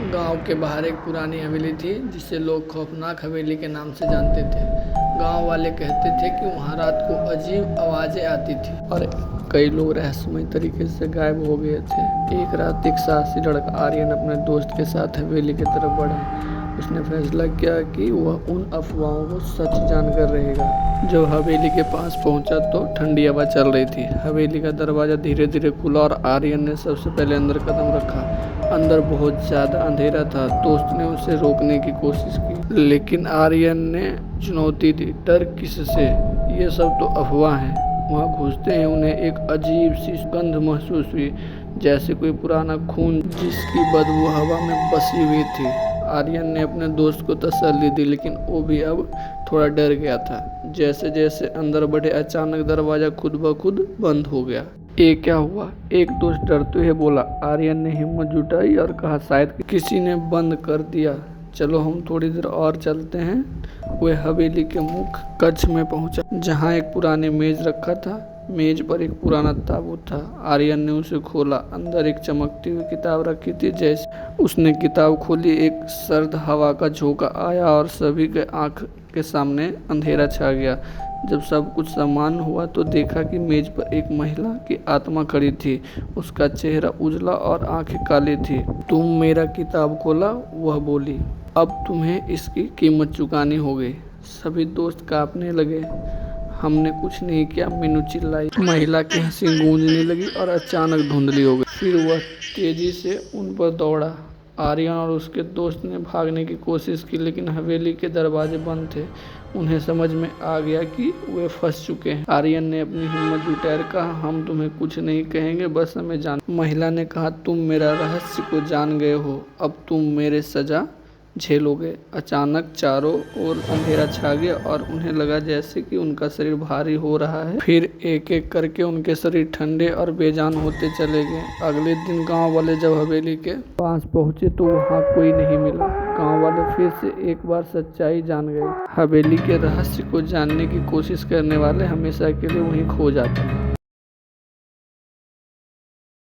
गांव के बाहर एक पुरानी हवेली थी जिसे लोग खौफनाक हवेली के नाम से जानते थे। गांव वाले कहते थे कि वहां रात को अजीब आवाजें आती थी और कई लोग रहस्यमय तरीके से गायब हो गए थे। एक रात एक साहसी लड़का आर्यन अपने दोस्त के साथ हवेली की तरफ बढ़ा। उसने फैसला किया कि वह उन अफवाहों को सच जानकर रहेगा। जब हवेली के पास पहुंचा तो ठंडी हवा चल रही थी। हवेली का दरवाजा धीरे धीरे खुला और आर्यन ने सबसे पहले अंदर कदम रखा। अंदर बहुत ज्यादा अंधेरा था। दोस्त ने उसे रोकने की कोशिश की, लेकिन आर्यन ने चुनौती दी। डर किससे, ये सब तो अफवाह है। वहां घुसते ही उन्हें एक अजीब सी गंध महसूस हुई, जैसे कोई पुराना खून जिसकी बदबू हवा में बसी हुई थी। आर्यन ने अपने दोस्त को तसल्ली दी, लेकिन वो भी अब थोड़ा डर गया था। जैसे जैसे अंदर बढ़े, अचानक दरवाजा खुद ब खुद बंद हो गया। ये क्या हुआ? एक दोस्त डरते हुए बोला। आर्यन ने हिम्मत जुटाई और कहा, शायद किसी ने बंद कर दिया, चलो हम थोड़ी देर और चलते हैं। वे हवेली के मुख्य कक्ष में पहुंचा, जहां एक पुरानी मेज रखा था। मेज पर एक पुराना ताबूत था। आर्यन ने उसे खोला। अंदर एक चमकती हुई किताब रखी थी। जैसे उसने किताब खोली, एक सर्द हवा का झोंका आया और सभी के आंख के सामने अंधेरा छा गया। जब सब कुछ सामान्य हुआ तो देखा कि मेज पर एक महिला की आत्मा खड़ी थी। उसका चेहरा उजला और आंखें काली थी। तुम मेरा किताब खोला, वह बोली। अब तुम्हें इसकी कीमत चुकानी होगी। सभी दोस्त कांपने लगे। हमने कुछ नहीं किया, मीनू चिल्लाई। महिला की हंसी गूंजने लगी और अचानक धुंधली हो गई। फिर वह तेजी से उन पर दौड़ा। आर्यन और उसके दोस्त ने भागने की कोशिश की, लेकिन हवेली के दरवाजे बंद थे। उन्हें समझ में आ गया कि वे फंस चुके हैं। आर्यन ने अपनी हिम्मत जुटाकर कहा, हम तुम्हें कुछ नहीं कहेंगे, बस हमें जान। महिला ने कहा, तुम मेरा रहस्य को जान गए हो, अब तुम मेरे सजा झेलोगे। अचानक चारों ओर अंधेरा छा गया और उन्हें लगा जैसे कि उनका शरीर भारी हो रहा है। फिर एक एक करके उनके शरीर ठंडे और बेजान होते चले गए। अगले दिन गांव वाले जब हवेली के पास पहुंचे तो वहां कोई नहीं मिला। गांव वाले फिर से एक बार सच्चाई जान गए। हवेली के रहस्य को जानने की कोशिश करने वाले हमेशा के लिए वहीं खो जाते हैं।